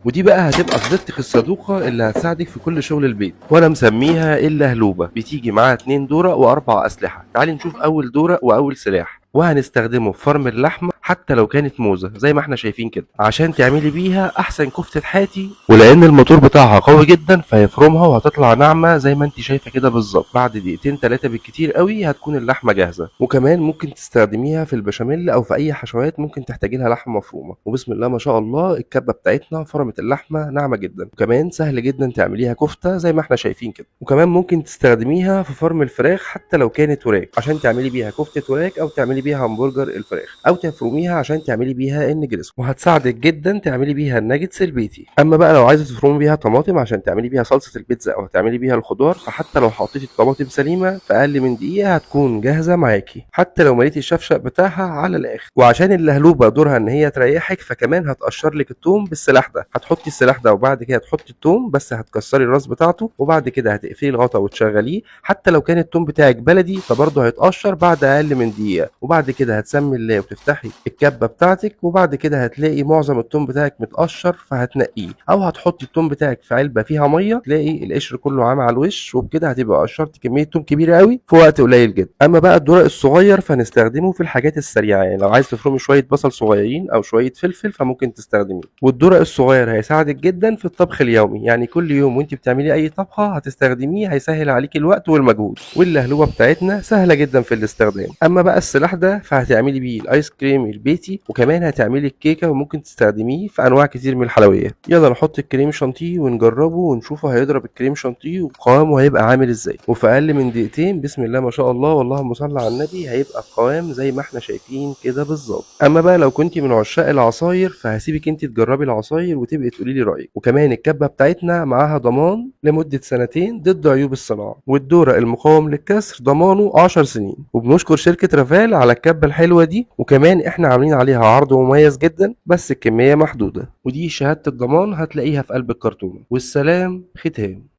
ودي بقى هتبقى صديقتك الصدوقة اللي هتساعدك في كل شغل البيت، وانا مسميها اللهلوبة. بتيجي معاها 2 دورق واربع اسلحة. تعالي نشوف اول دورق واول سلاح، وهنستخدمه في فرم اللحمة حتى لو كانت موزة زي ما احنا شايفين كده، عشان تعملي بيها احسن كفتة حاتي. ولان الموتور بتاعها قوي جدا فهيفرمها وهتطلع ناعمة زي ما انت شايفة كده بالظبط. بعد دقيقتين 3 بالكتير قوي هتكون اللحمة جاهزة. وكمان ممكن تستخدميها في البشاميل او في اي حشوات ممكن تحتاجي لها لحمة مفرومة. وبسم الله ما شاء الله الكبة بتاعتنا فرمت اللحمة ناعمة جدا. وكمان سهل جدا تعمليها كفتة زي ما احنا شايفين كده. وكمان ممكن تستخدميها في فرم الفراخ حتى لو كانت وراك، عشان تعملي بيها كفتة وراك او تعملي بيها همبرجر الفراخ، او تفرميها عشان تعملي بيها النجريسكو. وهتساعدك جدا تعملي بيها الناجتس البيتي. اما بقى لو عايزه تفرمي بيها طماطم عشان تعملي بيها صلصه البيتزا او تعملي بيها الخضار، فحتى لو حطيتي الطماطم سليمه في اقل من دقيقه هتكون جاهزه معاكي، حتى لو مليتي الشفشق بتاعها على الاخر. وعشان اللهلوبه دورها ان هي تريحك، فكمان هتقشر لك التوم بالسلاح ده. هتحطي السلاح ده وبعد كده تحطي التوم، بس هتكسري الراس بتاعته وبعد كده هتقفلي الغطا وتشغليه. حتى لو كان التوم بتاعك بلدي فبرضه هيتقشر بعد اقل من دقيقه. وبعد كده هتسمي الله وتفتحي الكبه بتاعتك، وبعد كده هتلاقي معظم التوم بتاعك متقشر فهتنقيه، او هتحطي التوم بتاعك في علبه فيها ميه تلاقي القشر كله عام على الوش، وبكده هتبقى قشرتي كميه توم كبيره قوي في وقت قليل جدا. اما بقى الدرق الصغير فهنستخدمه في الحاجات السريعه، يعني لو عايز تفرمي شويه بصل صغيرين او شويه فلفل فممكن تستخدميه. والدرق الصغير هيساعدك جدا في الطبخ اليومي، يعني كل يوم وانت بتعملي اي طبخه هتستخدميه، هيسهل عليكي الوقت والمجهود. واللهلوبه بتاعتنا سهله جدا في الاستخدام. اما بقى السلاح ده فهتعملي بيه الايس كريم البيتي، وكمان هتعملي الكيكه، وممكن تستخدميه في انواع كتير من الحلويات. يلا نحط الكريم شانتيه ونجربه ونشوفه هيضرب الكريم شانتيه وقوامه هيبقى عامل ازاي. وفي اقل من دقيقتين بسم الله ما شاء الله واللهم صل على النبي هيبقى القوام زي ما احنا شايفين كده بالظبط. اما بقى لو كنت من عشاق العصاير فهسيبك انت تجربي العصاير وتبقي تقولي لي رايك. وكمان الكبه بتاعتنا معاها ضمان لمده 2 سنين ضد عيوب الصناعه، والدورق المقاوم للكسر ضمانه 10 سنين. وبنشكر شركه رافال على الكبه الحلوه دي، وكمان احنا عاملين عليها عرض مميز جدا بس الكميه محدوده. ودي شهاده الضمان هتلاقيها في قلب الكرتونه. والسلام ختام.